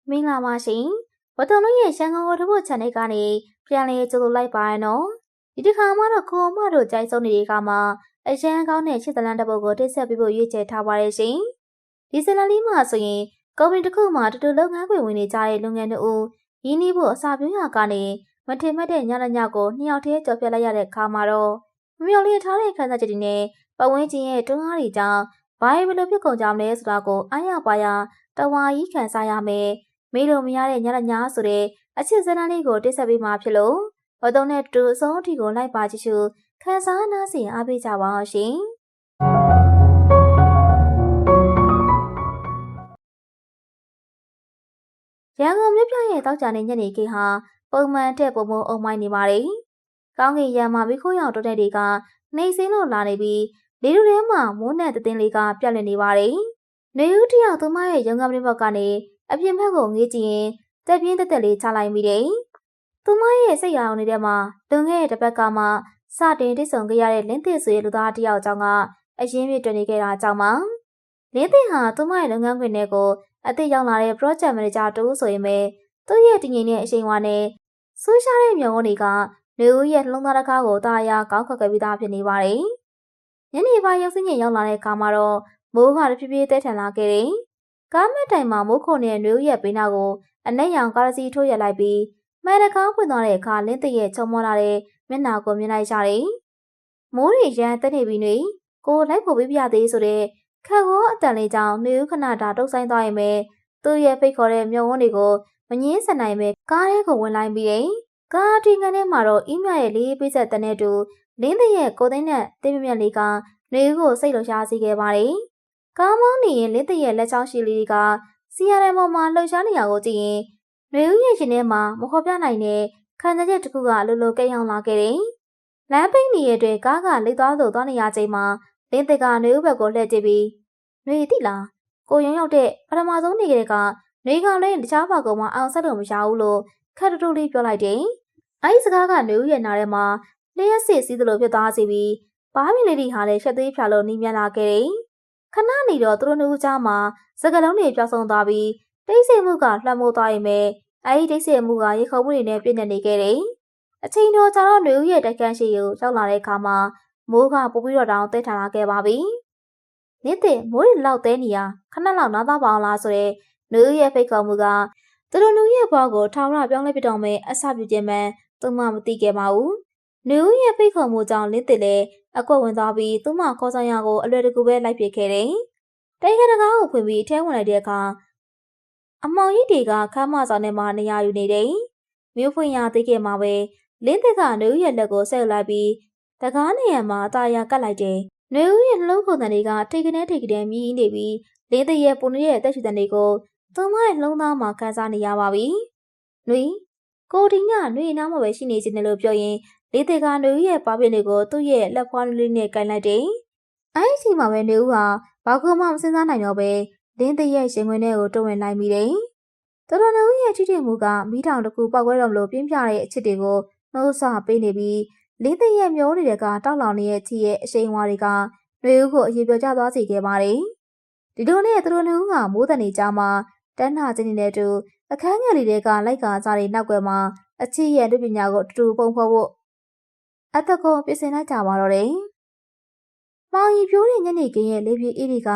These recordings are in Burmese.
မင်္ဂလာပါရှင်။ဝတ္တုံတို့ရဲ့ရှန်ကုန်ကိုတပုတ် channel ကနေပြန်လည်ကြိုဆိုလိုက်ပါရနော်။ဒီတစ်ခါမှတော့ကိုမတို့ကြိုက်ဆုံးနေတဲ့အခါမှာအရန်ကောင်းတဲ့ချစ်သလန်းတစ်ပုတ်ကိုတင်ဆက်ပေးဖို့ရွေးချယ်ထားပါရရှင်။ဒီဇလန်လေးမှာဆိုရင်ကုမ္ပဏီတစ်ခုမှာတူတူလုပ်ငန်းခွင်ဝင်နေကြတဲ့လုပ်ငန်းတို့ရင်းနှီးဖို့အစာပြင်းရကနေမထင်မှတ်တဲ့ညညကိုနှစ်ယောက်တည်းကြော်ပြလိုက်ရတဲ့အခါမှာတော့မမျော်လင့်ထားတဲ့ခန်းစားချက်တွေနဲ့ပတ်ဝန်းကျင်ရဲ့တွန်းအားတွေကြောင့်ဘာဘယ်လိုဖြစ်ကုန်ကြမလဲဆိုတာကိုအားရပါရတဝါကြီးခံစားရမယ်။မေးလို့မရတဲ့ညဆိုတဲ့အချစ်ဇာတ်လေးကိုတိဆက်ပေးမှာဖြစ်လို့ဘောတုံးနဲ့တူအဆုံးအထိကိုလိုက်ပါကြည့်ရှုခန်းစားနားဆင်အားပေးကြပါအောင်ရှင်။ရန်ကုန်မြို့ပြရဲ့တောက်ကြတဲ့ညနေခင်းဟာပုံမှန်တဲ့ပုံမအုံမိုင်းနေပါတယ်။ကောင်းကင်ရံမှာမိခိုးရောင်တိုးတဲ့တွေကနှိမ့်စင်းလို့လာနေပြီးလေလူထဲမှာမိုးနဲ့တည်လေးကပြက်လည်နေပါတယ်။နေဦးတယောက်သူမရဲ့ရုံကပရိဘောက်ကနေအပြင်ဘက်ကိုငေးကြည့်ရင်တက်ပြင်းတက်လေးချလိုက်မိတယ်။သူမရဲ့စိတ်ရောင်နေတဲ့မှာလွန်ခဲ့တဲ့တစ်ပတ်ကမှစတင်တိတ်ဆုံခဲ့ရတဲ့လင်းသစ်ဆွေလူသားတယောက်ကြောင့်ကအရင်မြစ်တွင်နေခဲ့တာကြောင့်ပါ။လင်းသစ်ဟာသူမရဲ့လုပ်ငန်းခွင်တွေကိုအသစ်ရောက်လာတဲ့ project manager တူဆိုရင်ပဲသူ့ရဲ့တည်ငြိမ်တဲ့အချိန်ဝါနဲ့ဆူးရှားတဲ့မျောကနေကနေဦးရဲ့နှလုံးသားတစ်ခါကိုတာယာကောင်းခွက်ခဲ့ပြီးသားဖြစ်နေပါတယ်။ညနေပိုင်းရုပ်စင်းရင်ရောက်လာတဲ့အခါမှာတော့မိုးကတဖြည်းဖြည်းတဲထန်လာခဲ့တယ်။ကားမက်တိုင်မှာမိုးခုန်နေတဲ့နေဦးရဲ့ဘေးနားကိုအနက်ရောင်ကားစီထိုးရက်လိုက်ပြီးမှန်တကားဖွင့်သွားတဲ့အခါလင်းသစ်ရဲ့ချုံမောလာတဲ့မျက်နှာကိုမြင်လိုက်ကြတယ်။မိုးတွေရန်တက်နေပြီနေကိုလိုက်ဖို့ပြပြသေးဆိုတဲ့ခက်ကောအတန်လေးကြောင့်နေဦးခဏတာတုတ်ဆိုင်သွားရင်ပဲသူ့ရဲ့ဖိတ်ခေါ်တဲ့မျောဝန်းတွေကိုမငင်းစနိုင်ပဲကားထဲကိုဝင်လိုက်ပြီးတယ်။ကားတီးငန်းထဲမှာတော့အင်းမြရဲ့လေးပိဆက်တဲ့နဲ့တူလင်းသစ်ရဲ့ကိုသိန်းနဲ့တင်းမြက်လေးကနေဦးကိုစိတ်လှရှားစေခဲ့ပါတယ်။ကားမောင်းနေရင်လင်းသစ်ရဲ့လက်ချောင်းရှိလေးကစီရတဲ့ပေါ်မှာလှုပ်ရှားနေရကိုကြည့်ရင်နေဦးရဲ့ရှင်ထဲမှာမခေါ်ပြနိုင်တဲ့ခံစားချက်တစ်ခုကအလိုလိုကိတ်အောင်လာခဲ့တယ်။လမ်းပိတ်နေတဲ့အတွက်ကားကလိတ်သွားဆိုသွားနေရချိန်မှာလင်းသစ်ကနေဦးဘက်ကိုလှည့်ကြည့်ပြီးနေသိလားကိုရုံရောက်တဲ့ပထမဆုံးနေကလေးကနေကောင်လေးတခြားဘာကောင်မှအောင်ဆက်လို့မရဘူးလို့ခက်တူလေးပြောလိုက်တယ်။အဲဒီစကားကနေဦးရဲ့နားထဲမှာလျှက်စစ်စည်းသလိုဖြစ်သွားစီပြီးဘားမြင်လေးတွေဟာလည်းရှက်သေးဖြာလို့နှီးမြလာခဲ့တယ်။ခဏနေတော့သူတို့နှစ်ဦးကြားမှာစကားလုံးတွေပြောဆုံးသွားပြီးတိတ်ဆိတ်မှုကလွှမ်းမိုးသွားရင်ပဲအဲဒီတိတ်ဆိတ်မှုကရေခုံမှုတွေနဲ့ပြည့်နေနေခဲ့တယ်။အချိန်တော်ကြာတော့နေဦးရဲ့တိုက်ခန်းရှိကိုရောက်လာတဲ့အခါမှာမိုးကပိုပြီးတော့တောင်တဲထန်လာခဲ့ပါပြီ။နေ့တဲ့မိုးတွေလောက်တဲနေရခဏလောက်နားသားပါအောင်လားဆိုတဲ့နေဦးရဲ့ဖိတ်ခေါ်မှုကသူတို့လူရဲ့ဘွားကိုထောင်ရပြောင်းလဲပြတော့မယ်အဆပြုခြင်းမှသူမှမသိခဲ့ပါဘူး။နေဦးရဲ့ဖိတ်ခေါ်မှုကြောင့်လင်းတဲ့လည်းအကွက်ဝင်သွားပြီးသူမခေါ်ဆောင်ရကိုအလွယ်တကူပဲလိုက်ပစ်ခဲ့တယ်။တိုက်ခန်းတကားကိုဖွင့်ပြီးထဲဝင်လိုက်တဲ့အခါအမောင်ကြီးတွေကခမ်းမဆောင်ထဲမှာနေရာယူနေတယ်။မြို့ဖွင့်ရသေးခဲ့မှာပဲလင်းသစ်ကနေဦးရဲ့လက်ကိုဆက်လိုက်ပြီးတကားနေရမှာအသားရကတ်လိုက်တယ်။နေဦးရဲ့နှလုံးခုန်တန်တွေကထိတ်ကနေထိတ်ကနေမြည်နေပြီးလင်းသစ်ရဲ့ပုံရဲ့အသက်ရှူတန်တွေကိုသူမရဲ့နှလုံးသားမှာခံစားနေရပါပြီ။နွေကိုဒီညနွေနားမှာပဲရှိနေခြင်းလို့ပြောရင်လင်းသစ်ကနေဦးရဲ့ပါပင်တွေကိုသူ့ရဲ့လက်ဖွားလေးနဲ့ကင်လိုက်တယ်။အဲဒီအချိန်မှာပဲနေဦးဟာဘာကူမှမစဉ်းစားနိုင်တော့ပဲလင်းသစ်ရဲ့ရှင်ခွင်ထဲကိုတွန်းဝင်လိုက်မိတယ်။တော်တော်နေဦးရဲ့ချစ်တဲ့မှုကမိထောင်တစ်ခုပောက်ခွဲတော်မလို့ပြင်းပြတဲ့အချစ်တွေကိုနှိုးဆော်ပေးနေပြီးလင်းသစ်ရဲ့မျိုးတွေကတောက်လောင်နေတဲ့ချီရဲ့အရှိန်ဝါတွေကနှွေဦးကိုအရေးပြောကြသွားစေခဲ့ပါတယ်။ဒီလိုနဲ့သူတို့နှွေဦးကမိုးတန်နေကြမှာတန်းနာခြင်းနေတဲ့တူအခန်းငယ်လေးတွေကလိုက်ကာစားတဲ့နောက်ွယ်မှာအချစ်ရဲ့လူပညာကိုတူတူပုံဖော်ဖို့အသက်ကိုပြင်ဆင်လိုက်ကြပါတော့တယ်။မောင်ရီပြိုးတဲ့ညနေခင်းရဲ့လေပြေးအေးတွေက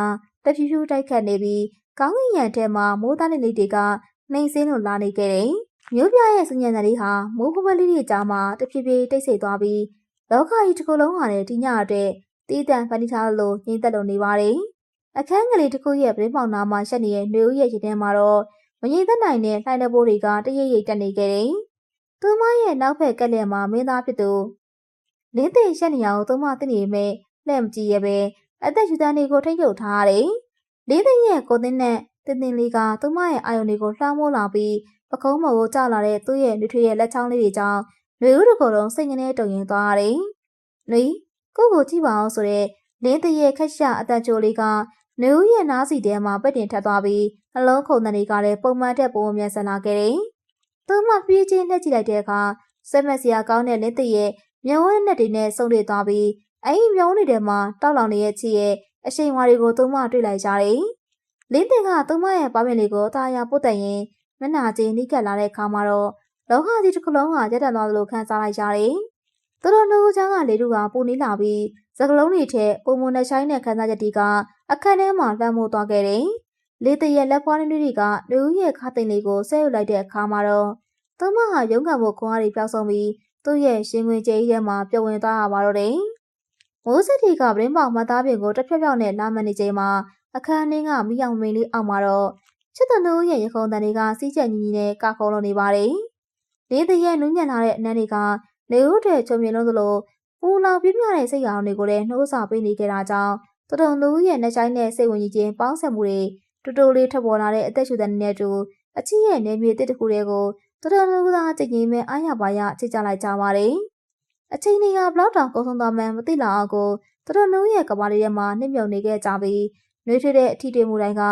တဖြည်းဖြည်းတိုက်ခတ်နေပြီးကောင်းကင်ရံထဲမှာမိုးသားလေးတွေကနှိမ်စင်းလို့လာနေခဲ့တယ်။မြို့ပြရဲ့စဉ္ညာဏ်လေးဟာမိုးပပလေးတွေကြားမှာတဖြည်းဖြည်းတိတ်ဆိတ်သွားပြီးလောကကြီးတစ်ခုလုံးဟာလည်းဒီညအတွက်တီးတန့်ဖန်တီးထားလို့ငြိမ်သက်လို့နေပါတယ်။အခန်းကလေးတစ်ခုရဲ့ပြင်းပေါင်နာမှာရှက်နေတဲ့နှွေဦးရဲ့ရင်ထဲမှာတော့မငြိမ်သက်နိုင်တဲ့လှိုင်းတဲ့ဘိုးတွေကတရိပ်ရိပ်တက်နေခဲ့တယ်။သူမရဲ့နောက်ဖက်ကက်လက်မှာမင်းသားဖြစ်သူလင်းသိရှက်နေရအောင်သူမသိနေမဲ့လှည့်မကြည့်ရပဲအသက်ရှူတန်းတွေကိုထိတ်ချုပ်ထားရတယ်။လင်းသိရဲ့ကိုသိန်းနဲ့တင်းတင်းလေးကသူမရဲ့အာယုန်တွေကိုလှမ်းမိုးလာပြီးပကုံးမော်ကိုကျလာတဲ့သူ့ရဲ့နှွေထွေးရဲ့လက်ချောင်းလေးတွေကြောင့်နှွေဦးတစ်ခုလုံးစိတ်ငင်းနဲ့တုံရင်သွားရတယ်။နှွေကိုကြည့်ပါအောင်ဆိုတဲ့လင်းသိရဲ့ခက်ရှာအသက်ချိုးလေးကနှွေဦးရဲ့နားစီထဲမှာပက်တင်ထပ်သွားပြီးနှလုံးခုန်တန်တွေကလည်းပုံမှန်ထက်ပိုမြန်ဆန်လာခဲ့တယ်။သူမပြေးချင်းလှည့်ကြည့်လိုက်တဲ့အခါစက်မက်စရာကောင်းတဲ့လင်းသိရဲ့မျက်ဝန်းနဲ့တွေနဲ့ဆုံတွေ့သွားပြီးအဲဒီမျက်ဝန်းတွေထဲမှာတောက်လောင်နေတဲ့ချီရဲ့အရှိန်ဝါတွေကိုသူမတွေ့လိုက်ကြတယ်။လင်းတင်ကသူမရဲ့ပါပင်လေးကိုတာယာပုတ်တက်ရင် မျက်နှာချင်းနှိကပ်လာတဲ့အခါမှာတော့လောကကြီးတစ်ခုလုံးကရက်တက်သွားသလိုခံစားလိုက်ရတယ်။သူတို့နှုတ်ကြားကလေထုကပူနီးလာပြီးစကလုံးတွေထက်ပုံမနဲ့ဆိုင်တဲ့ခံစားချက်တွေကအခန်းထဲမှာလွှမ်းမိုးသွားခဲ့တယ်။လေတရက်လက်ဖွားနှွေးတွေကလူဦးရဲ့ခါသိမ်လေးကိုဆဲယူလိုက်တဲ့အခါမှာတော့သူမဟာရုန်းကန်ဖို့ခွန်အားတွေပျောက်ဆုံးပြီးသူ့ရဲ့ရှင်ခွင်ကြေးထဲမှာပျော်ဝင်သွားရပါတော့တယ်။မိုးစစ်တီကပရင်းပေါင်မသားပြင်ကိုတစ်ဖြက်ဖြောက်နဲ့လာမန်နေချိန်မှာအခန်းထဲကမိအောင်မိန်လေးအောက်မှာတော့ချစ်တဲ့နှုတ်ရဲ့ရခုံတန်တွေကစီးချက်ညီညီနဲ့ကခုံလုံးနေပါတယ်။လေတရက်နူးညံ့လာတဲ့အနံ့တွေကလေဦးတဲ့ချုံမြင်လုံးသလိုပူလောင်ပြင်းပြတဲ့စိတ်ရောင်တွေကိုလည်းနှိုးဆော်ပေးနေကြတာကြောင့်တတုံလူရဲ့နှချိုင်းနဲ့စိတ်ဝင်ကြီးခြင်းပေါင်းဆက်မှုတွေတူတူလေးထပ်ပေါ်လာတဲ့အသက်ရှူတဲ့နဲ့တူအချစ်ရဲ့နေမြေတစ်တခုတွေကိုတတုံလူကကြည်ငြိမ်မဲ့အားရပါရချစ်ကြလိုက်ကြပါတယ်။အချိန်တွေကဘလောက်တောင်ကုန်ဆုံးသွားမှန်းမသိလောက်အောင်ကိုတတုံလူရဲ့ကဘာလေးထဲမှာနှိမ့်မြုံနေခဲ့ကြပြီးနှွေးထွေးတဲ့အထီးတွေမှုတိုင်းက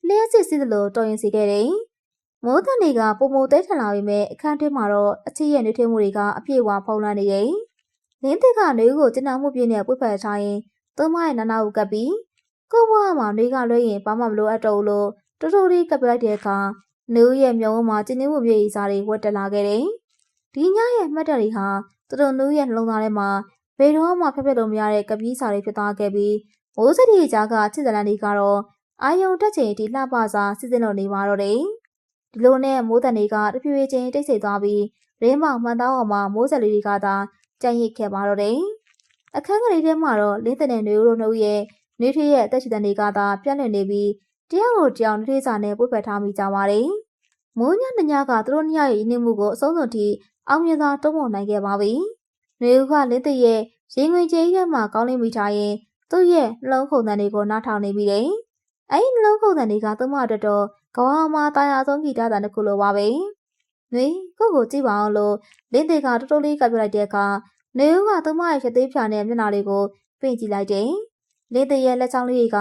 လျှက်စစ်စစ်လိုတော်ရင်စီခဲ့တယ်။မိုးတန်တွေကပုံမတဲထန်လာပြီးမဲ့အခန်းထဲမှာတော့အချစ်ရဲ့နှွေးထွေးမှုတွေကအပြည့်အဝဖုံးလွှမ်းနေတယ်။လင်းတစ်ကနေကိုကျဉ်းနှံမှုပြင်းနဲ့ပွေ့ဖက်ထားရင်သူမရဲ့နာနာကိုကပ်ပြီးကို့ဘွားမှာနှွေးကလွှဲရင်ဘာမှမလိုအပ်တော့ဘူးလို့တူတူလေးကပ်ပြလိုက်တဲ့အခါနှွေးရဲ့မျောမှာကျဉ်းနှင်းမှုပြည့်ရည်စားတွေဝတ်တက်လာခဲ့တယ်။ဒီညရဲ့မှတ်တရတွေဟာတူတူနှွေးရဲ့နှလုံးသားထဲမှာဘယ်တော့မှဖက်ဖက်လို့မရတဲ့ကပီးစာတွေဖြစ်သွားခဲ့ပြီးမိုးစတီကြားကချစ်စလန်တွေကတော့အာယုံတက်ချိန်ဒီလှပစာစစ်စစ်လို့နေပါတော့တယ်။ဒီလိုနဲ့မိုးတန်တွေကတဖြည်းဖြည်းချင်းတိတ်ဆိတ်သွားပြီးရင်းမောင်မှန်သားအောင်မှာမိုးစက်လေးတွေကသာကြံ့ရစ်ခဲ့ပါတော့တယ်။အခန်းကလေးထဲမှာတော့လင်းတဲ့နေရိုးနှုတ်ရဲ့နှွေးထွေးရဲ့အသက်ရှူတန်တွေကသာပြန့်လွင့်နေပြီးတရားကိုကြောင်နှွေးစာနဲ့ပွေ့ဖက်ထားမိကြပါတယ်။မိုးညညကသူတို့နှစ်ယောက်ရဲ့ရင်းနှီးမှုကိုအဆုံးစွန်ထိအောင်မြင်စွာတုံ့ပြန်နိုင်ခဲ့ပါပြီ။နှွေဦးကလင်းတဲ့ရဲ့ရင်ဝင်ကြေးထဲမှာကောင်းလင်းမိထားရင်သူ့ရဲ့နှလုံးခုန်တန်တွေကိုနားထောင်နေပြီးတယ်။အဲဒီနှလုံးခုန်တန်တွေကသူ့မအတွက်တော့ကဘာမှာတာယာဆုံးဂီတတန်တစ်ခုလိုပါပဲ။နှွေကိုကြည့်ပါအောင်လို့လင်းတဲ့ကတိုးတိုးလေးကပ်ပြလိုက်တဲ့အခါနေဦးကသူမရဲ့ရသေးဖြာနဲ့မျက်နှာလေးကိုပင့်ကြည့်လိုက်တယ်။လင်းတဲ့ရဲ့လက်ချောင်းလေးတွေက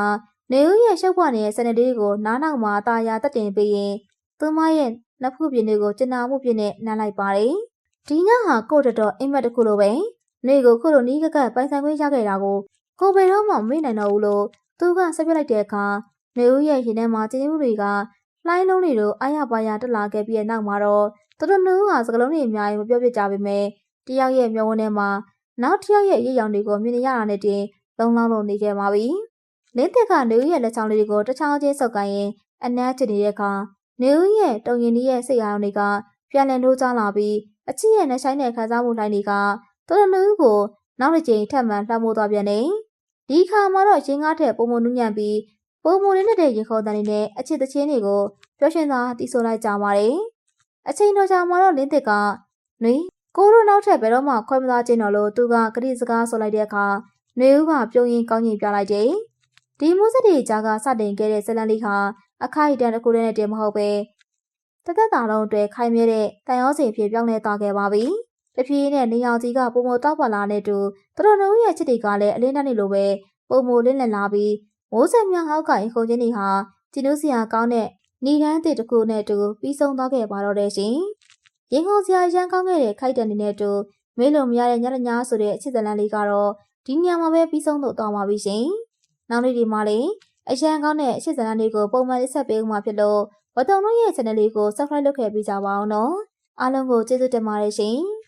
နေဦးရဲ့ရှုပ်ပွားနေတဲ့စနေလေးကိုနားနောက်မှာတာယာတက်တင်ပေးရင်သူမရဲ့လက်ဖူးပြင်းတွေကိုကျနာမှုပြင်းနဲ့နှမ်းလိုက်ပါတယ်။ဒီညဟာကို့တော်အိမ်မက်တစ်ခုလိုပဲ။နေကိုခုလိုနီးကကပိုင်ဆိုင်ခွင့်ရခဲ့တာကိုဘယ်တော့မှမေ့နိုင်တော့ဘူးလို့သူကဆက်ပြလိုက်တဲ့အခါနေဦးရဲ့ရင်ထဲမှာကျင်းမှုတွေကလှိုင်းလုံးတွေလိုအားရပါရတက်လာခဲ့ပြီးတဲ့နောက်မှာတော့သူတို့နှုတ်ဟာစကလုံးတွေအများကြီးမပြောပြကြပေမဲ့တယောက်ရဲ့မျက်ဝန်းထဲမှာနောက်တစ်ယောက်ရဲ့ရည်ရောင်တွေကိုမြင်နေရတာနဲ့တင်လုံလောက်လို့နေခဲ့ပါပြီ။လင်းသက်ကနေဦးရဲ့လက်ချောင်းလေးတွေကိုတစ်ချောင်းချင်းဆုပ်ကိုင်းရင်အနမ်းချနေတဲ့အခါနေဦးရဲ့တုံရင်ကြီးရဲ့စိတ်အားတွေကပြန်လည်နှိုးချလာပြီးအချစ်ရဲ့နှဆိုင်တဲ့ခံစားမှုလှိုင်းတွေကသူတို့နှုတ်ကိုနောက်တစ်ကြိမ်ထပ်မံလှမ်းမိုးသွားပြန်တယ်။ဒီခါမှာတော့ရင်ကားထက်ပုံမနူးညံ့ပြီးပုံမလေးတဲ့ရင်ခုန်တန်တွေနဲ့အချစ်တချင်းတွေကိုပျော်ရွှင်စွာတီးဆိုလိုက်ကြပါတယ်။အချိန်တော်ကြာမှာတော့လင်းသစ်ကနွေကိုတို့နောက်ထပ်ဘယ်တော့မှခွဲမသားချင်းတော်လို့သူကကတိစကားဆိုလိုက်တဲ့အခါနွေဦးကပြုံးရင်ကောင်းရင်ပြလိုက်တယ်။ဒီမိုးစက်တွေကြားကစတင်ခဲ့တဲ့ဇလန်လေးဟာအခိုက်အတန့်တစ်ခုတည်းနဲ့တည်းမဟုတ်ပဲတသက်တာလုံးအတွက်ခိုင်မြဲတဲ့တန်ရောစင်ဖြစ်ပြောင်းလဲသွားခဲ့ပါပြီ။တဖြည်းနဲ့နေအောင်ကြီးကပုံမတောက်ပါလာတဲ့တူသူတို့နှုတ်ရဲ့ချစ်တွေကလည်းအလင်းတန်းနေလိုပဲပုံမလင်းလည်လာပြီးမိုးစက်များဟောက်ကရင်ခုန်ချင်းတွေဟာကျင်းလို့စရာကောင်းတဲ့နေတန်းတစ်ခုနဲ့တူပြီးဆုံးသွားခဲ့ပါတော့တယ်ရှင်။ရင်ခုန်စရာရန်ကောင်းခဲ့တဲ့ခိုက်တန်တွေနဲ့တူမေးလို့မရတဲ့ညညဆိုတဲ့အချစ်ဇလန်လေးကတော့ဒီညမှာပဲပြီးဆုံးသွားပါပြီရှင်။နောက်နေ့ဒီမှာလည်းအရန်ကောင်းတဲ့အချစ်ဇလန်လေးကိုပုံမှန်လေးဆက်ပေးဦးမှာဖြစ်လို့ဝတ္တုံတို့ရဲ့ channel လေးကို subscribe လုပ်ခဲ့ပေးကြပါအောင်နော်။အားလုံးကိုကျေးဇူးတင်ပါတယ်ရှင်။